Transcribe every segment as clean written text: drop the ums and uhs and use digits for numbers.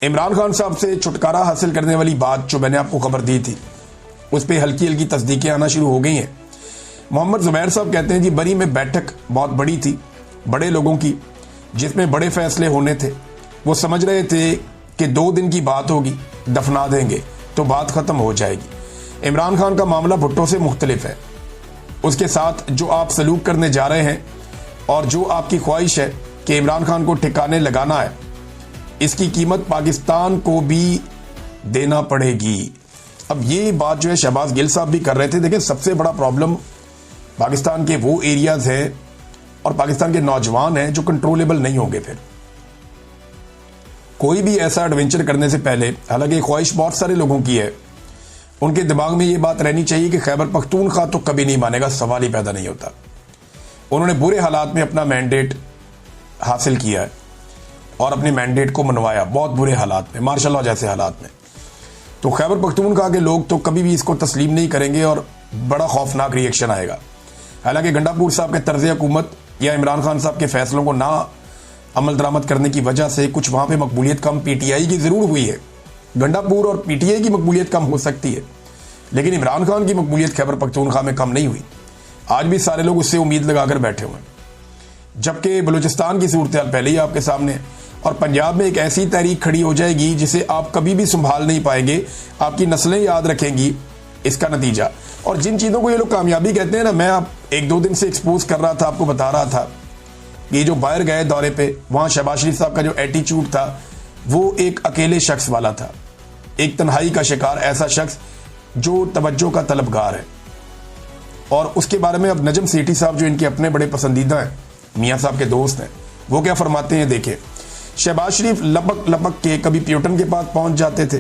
इमरान खान साहब से छुटकारा हासिल करने वाली बात जो मैंने आपको खबर दी थी उस पर हल्की हल्की तस्दीकें आना शुरू हो गई हैं। मोहम्मद जुबैर साहब कहते हैं जी बरी में बैठक बहुत बड़ी थी, बड़े लोगों की, जिसमें बड़े फैसले होने थे। वो समझ रहे थे कि 2 दिन की बात होगी, दफना देंगे तो बात ख़त्म हो जाएगी। इमरान खान का मामला भुट्टो से मुख्तलिफ है। उसके साथ जो आप सलूक करने जा रहे हैं और जो आपकी ख्वाहिश है कि इमरान खान को ठिकाने लगाना है, इसकी कीमत पाकिस्तान को भी देना पड़ेगी। अब ये बात जो है शहबाज गिल साहब भी कर रहे थे। देखिए, सबसे बड़ा प्रॉब्लम पाकिस्तान के वो एरियाज हैं और पाकिस्तान के नौजवान हैं जो कंट्रोलेबल नहीं होंगे। फिर कोई भी ऐसा एडवेंचर करने से पहले, हालांकि ख्वाहिश बहुत सारे लोगों की है, उनके दिमाग में ये बात रहनी चाहिए कि खैबर पख्तूनख्वा तो कभी नहीं मानेगा, सवाल ही पैदा नहीं होता। उन्होंने बुरे हालात में अपना मैंडेट हासिल किया है और अपने मैंडेट को मनवाया, बहुत बुरे हालात में, मार्शल लॉ जैसे हालात में। तो खैबर पख्तूनख्वा के लोग तो कभी भी इसको तस्लीम नहीं करेंगे और बड़ा खौफनाक रिएक्शन आएगा। हालांकि गंडापुर साहब के तर्ज हुकूमत या इमरान खान साहब के फैसलों को ना अमल दरामद करने की वजह से कुछ वहाँ पे मकबूलियत कम पीटीआई की ज़रूर हुई है। गंडापुर और पीटीआई की मकबूलियत कम हो सकती है, लेकिन इमरान खान की मकबूलियत खैबर पख्तूनख्वा में कम नहीं हुई। आज भी सारे लोग उससे उम्मीद लगाकर बैठे हुए हैं, जबकि बलूचिस्तान की सूरत हाल पहले ही आपके सामने है और पंजाब में एक ऐसी तहरीक खड़ी हो जाएगी जिसे आप कभी भी संभाल नहीं पाएंगे, आपकी नस्लें याद रखेंगी इसका नतीजा। और जिन चीज़ों को ये लोग कामयाबी कहते हैं ना, मैं आप 1-2 दिन से एक्सपोज कर रहा था, आपको बता रहा था, ये जो बाहर गए दौरे पे, वहाँ शहबाज शरीफ साहब का जो एटीट्यूड था वो एक अकेले शख्स वाला था, एक तन्हाई का शिकार, ऐसा शख्स जो तवज्जो का तलबगार है। और उसके बारे में अब नजम सेठी साहब जो इनके अपने बड़े पसंदीदा हैं, मियाँ साहब के दोस्त हैं, वो क्या फरमाते हैं देखें। शहबाज शरीफ लपक लपक के कभी प्यूटन के पास पहुंच जाते थे,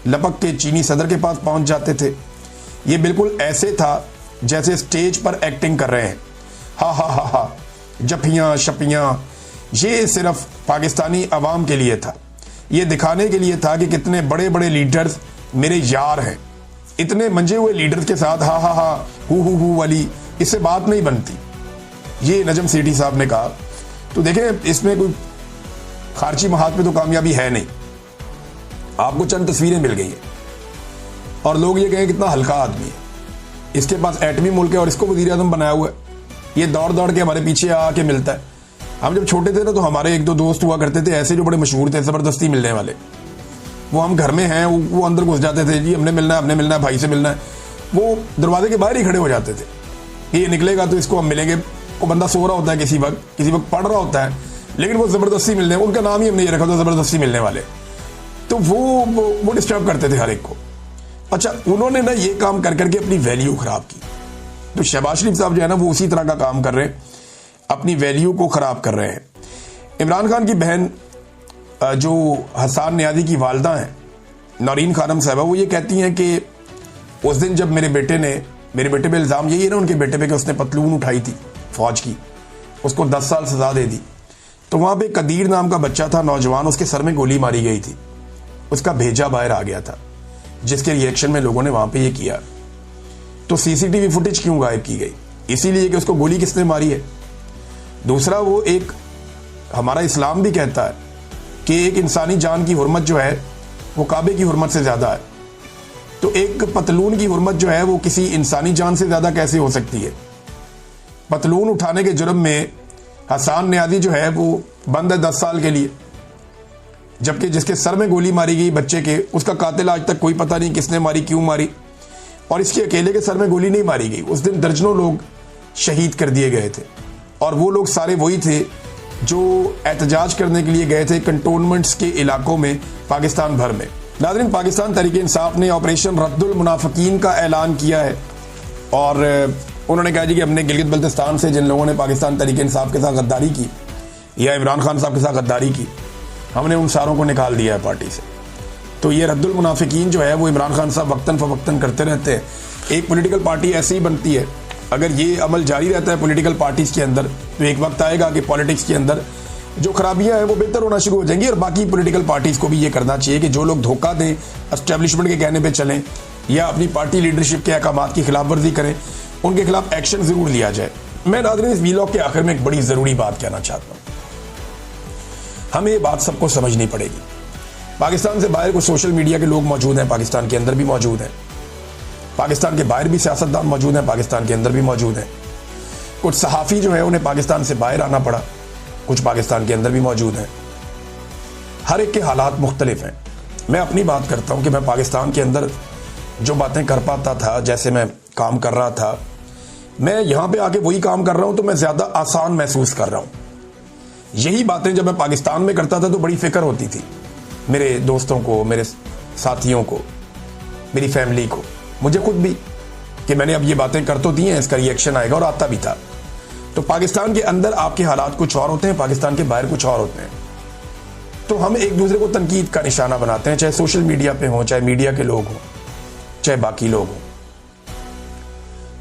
लपक के चीनी सदर के पास पहुंच जाते थे। ये बिल्कुल ऐसे था जैसे स्टेज पर एक्टिंग कर रहे हैं, हा हा हा हा, जफियाँ शपियाँ। ये सिर्फ पाकिस्तानी अवाम के लिए था, ये दिखाने के लिए था कि कितने बड़े बड़े लीडर्स मेरे यार हैं। इतने मंजे हुए लीडर्स के साथ हा हा हा हु वाली इससे बात नहीं बनती, ये नजम सेठी साहब ने कहा। तो देखें, इसमें कोई खारची महात में तो कामयाबी है नहीं। आपको चंद तस्वीरें मिल गई हैं और लोग ये कहें कितना हल्का आदमी है, इसके पास एटमी मुल्क है और इसको वज़ीर आज़म बनाया हुआ है, ये दौड़ दौड़ के हमारे पीछे आके मिलता है। हम जब छोटे थे ना तो हमारे 1-2 दोस्त हुआ करते थे ऐसे जो बड़े मशहूर थे, ज़बरदस्ती मिलने वाले। वो हम घर में हैं, वो अंदर घुस जाते थे, जी हमने मिलना है, भाई से मिलना है। वो दरवाजे के बाहर ही खड़े हो जाते थे कि ये निकलेगा तो इसको हम मिलेंगे। वो बंदा सो रहा होता है, किसी वक्त पढ़ रहा होता है, लेकिन वो ज़बरदस्ती मिलने, उनका नाम ही हमने ये रखा था, ज़बरदस्ती मिलने वाले। तो वो डिस्टर्ब करते थे हर एक को। अच्छा, उन्होंने ना ये काम कर करके अपनी वैल्यू ख़राब की। तो शहबाज शरीफ साहब जो है ना वो उसी तरह का काम कर रहे हैं, अपनी वैल्यू को ख़राब कर रहे हैं। इमरान खान की बहन जो हसन नियाज़ी की वालदा हैं, नौरीन खानम साहबा, वो ये कहती हैं कि उस दिन जब मेरे बेटे पे इल्ज़ाम यही है ना उनके बेटे पे कि उसने पतलून उठाई थी फ़ौज की, उसको 10 साल सज़ा दे दी। तो वहाँ पे कदीर नाम का बच्चा था, नौजवान, उसके सर में गोली मारी गई थी, उसका भेजा बाहर आ गया था, जिसके रिएक्शन में लोगों ने वहाँ पे ये किया। तो सीसीटीवी फुटेज क्यों गायब की गई? इसीलिए कि उसको गोली किसने मारी है। दूसरा, वो एक हमारा इस्लाम भी कहता है कि एक इंसानी जान की हुर्मत जो है वो काबे की हुर्मत से ज़्यादा है। तो एक पतलून की हुर्मत जो है वो किसी इंसानी जान से ज़्यादा कैसे हो सकती है? पतलून उठाने के जुर्म में हसन नियाज़ी जो है वो बंद है 10 साल के लिए, जबकि जिसके सर में गोली मारी गई बच्चे के, उसका कातिल आज तक कोई पता नहीं किसने मारी, क्यों मारी। और इसके अकेले के सर में गोली नहीं मारी गई, उस दिन दर्जनों लोग शहीद कर दिए गए थे और वो लोग सारे वही थे जो एहतजाज करने के लिए गए थे कंटोनमेंट्स के इलाकों में पाकिस्तान भर में। नाज़रीन, पाकिस्तान तहरीक इंसाफ ने ऑपरेशन रद्दुल मुनाफिकीन का ऐलान किया है और उन्होंने कहा जी कि हमने गिलगित बल्तिस्तान से जिन लोगों ने पाकिस्तान तहरीक इंसाफ के साथ गद्दारी की या इमरान खान साहब के साथ गद्दारी की, हमने उन सारों को निकाल दिया है पार्टी से। तो ये रद्दुल मुनाफिकीन जो है वो इमरान खान साहब वक्तन फ़वक्तन करते रहते हैं। एक पॉलिटिकल पार्टी ऐसे ही बनती है, अगर ये अमल जारी रहता है पॉलिटिकल पार्टीज़ के अंदर तो एक वक्त आएगा कि पॉलिटिक्स के अंदर जो खराबियां हैं वो बेहतर होना शुरू हो जाएंगी। और बाकी पॉलिटिकल पार्टीज़ को भी ये करना चाहिए कि जो लोग धोखा दें, एस्टेब्लिशमेंट के कहने पे चलें या अपनी पार्टी लीडरशिप के अहकामात की खिलाफ वर्जी करें, उनके खिलाफ एक्शन ज़रूर लिया जाए। मैं नाज़रीन इस वीलॉग के आखिर में एक बड़ी ज़रूरी बात कहना चाहता हूँ। हमें ये बात सबको समझनी पड़ेगी पाकिस्तान से बाहर कुछ सोशल मीडिया के लोग मौजूद हैं, पाकिस्तान के अंदर भी मौजूद हैं। पाकिस्तान के बाहर भी सियासतदान मौजूद हैं, पाकिस्तान के अंदर भी मौजूद हैं। कुछ सहाफ़ी जो है उन्हें पाकिस्तान से बाहर आना पड़ा, कुछ पाकिस्तान के अंदर भी मौजूद हैं। हर एक के हालात मुख्तलिफ हैं। मैं अपनी बात करता हूँ कि मैं पाकिस्तान के अंदर जो बातें कर पाता था, जैसे मैं काम कर रहा था, मैं यहाँ पे आके वही काम कर रहा हूँ तो मैं ज़्यादा आसान महसूस कर रहा हूँ। यही बातें जब मैं पाकिस्तान में करता था तो बड़ी फिक्र होती थी मेरे दोस्तों को, मेरे साथियों को, मेरी फैमिली को, मुझे खुद भी, कि मैंने अब ये बातें कर तो दी हैं, इसका रिएक्शन आएगा, और आता भी था। तो पाकिस्तान के अंदर आपके हालात कुछ और होते हैं, पाकिस्तान के बाहर कुछ और होते हैं। तो हम एक दूसरे को तनकीद का निशाना बनाते हैं, चाहे सोशल मीडिया पे हो, चाहे मीडिया के लोग हों, चाहे बाकी लोग हों।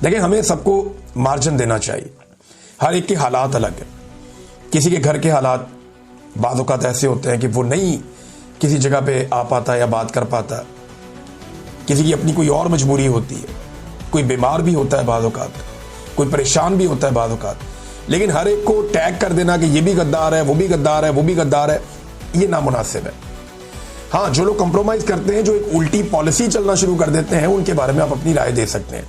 देखिए, हमें सबको मार्जिन देना चाहिए। हर एक के हालात अलग है। किसी के घर के हालात बाज़ औक़ात ऐसे होते हैं कि वो नहीं किसी जगह पे आ पाता या बात कर पाता, किसी की अपनी कोई और मजबूरी होती है, कोई बीमार भी होता है बाज़ औक़ात, कोई परेशान भी होता है बाज़ औक़ात। लेकिन हर एक को टैग कर देना कि ये भी गद्दार है, वो भी गद्दार है, वो भी गद्दार है, ये नामुनासिब है। हाँ, जो लोग कंप्रोमाइज़ करते हैं, जो एक उल्टी पॉलिसी चलना शुरू कर देते हैं, उनके बारे में आप अपनी राय दे सकते हैं।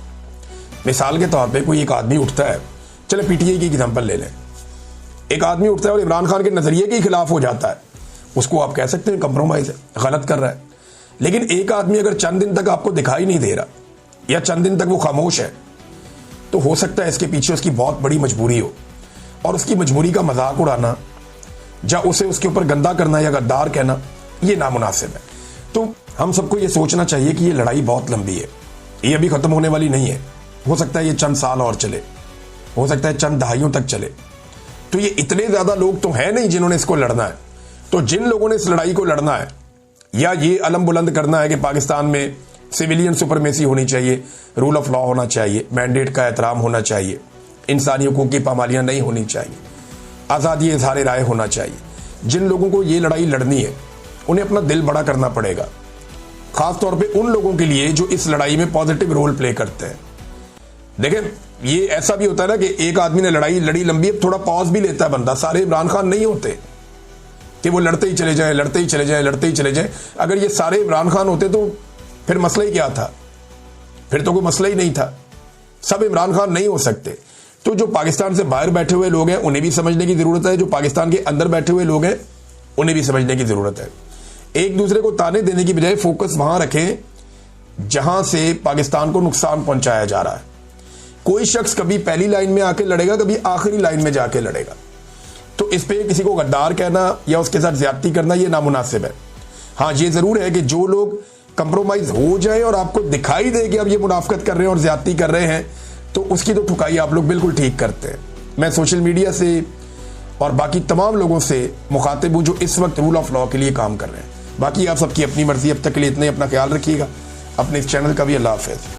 मिसाल के तौर पे कोई एक आदमी उठता है, चले पीटीआई की एग्जांपल ले लें, एक आदमी उठता है और इमरान खान के नज़रिए के खिलाफ हो जाता है, उसको आप कह सकते हैं कंप्रोमाइज़ है, गलत कर रहा है। लेकिन एक आदमी अगर चंद दिन तक आपको दिखाई नहीं दे रहा या चंद दिन तक वो खामोश है, तो हो सकता है इसके पीछे उसकी बहुत बड़ी मजबूरी हो, और उसकी मजबूरी का मजाक उड़ाना या उसे उसके ऊपर गंदा करना या गद्दार कहना, ये नामुनासिब है। तो हम सबको ये सोचना चाहिए कि ये लड़ाई बहुत लंबी है, ये अभी ख़त्म होने वाली नहीं है। हो सकता है ये चंद साल और चले, हो सकता है चंद दहाइयों तक चले। तो ये इतने ज़्यादा लोग तो हैं नहीं जिन्होंने इसको लड़ना है। तो जिन लोगों ने इस लड़ाई को लड़ना है या ये अलम बुलंद करना है कि पाकिस्तान में सिविलियन सुपरमेसी होनी चाहिए, रूल ऑफ लॉ होना चाहिए, मैंडेट का एहतराम होना चाहिए, इंसानी हुकूक की पामालियाँ नहीं होनी चाहिए, आज़ादी इज़हार राय होना चाहिए, जिन लोगों को ये लड़ाई लड़नी है उन्हें अपना दिल बड़ा करना पड़ेगा। ख़ास तौर पे उन लोगों के लिए जो इस लड़ाई में पॉजिटिव रोल प्ले करते हैं। देखें, ये ऐसा भी होता है ना कि एक आदमी ने लड़ाई लड़ी लंबी, अब थोड़ा पॉज भी लेता है बंदा। सारे इमरान खान नहीं होते कि वो लड़ते ही चले जाएं, लड़ते ही चले जाएं, लड़ते ही चले जाएं। अगर ये सारे इमरान खान होते तो फिर मसला ही क्या था? फिर तो कोई मसला ही नहीं था। सब इमरान खान नहीं हो सकते। तो जो पाकिस्तान से बाहर बैठे हुए लोग हैं उन्हें भी समझने की ज़रूरत है, जो पाकिस्तान के अंदर बैठे हुए लोग हैं उन्हें भी समझने की ज़रूरत है। एक दूसरे को ताने देने की बजाय फोकस वहाँ रखें जहाँ से पाकिस्तान को नुकसान पहुँचाया जा रहा है। कोई शख्स कभी पहली लाइन में आके लड़ेगा, कभी आखिरी लाइन में जाके लड़ेगा। तो इस पे किसी को गद्दार कहना या उसके साथ ज्यादती करना ये नामुनासिब है। हाँ, ये ज़रूर है कि जो लोग कंप्रोमाइज़ हो जाए और आपको दिखाई दे कि अब ये मुनाफकत कर रहे हैं और ज्यादती कर रहे हैं, तो उसकी तो ठुकाई आप लोग बिल्कुल ठीक करते हैं। मैं सोशल मीडिया से और बाकी तमाम लोगों से मुखातिब हूँ जो इस वक्त रूल ऑफ लॉ के लिए काम कर रहे हैं। बाकी आप सबकी अपनी मर्जी। अब तक के लिए इतने, अपना ख्याल रखिएगा, अपने इस चैनल का भी। अल्लाह हाफ़िज़।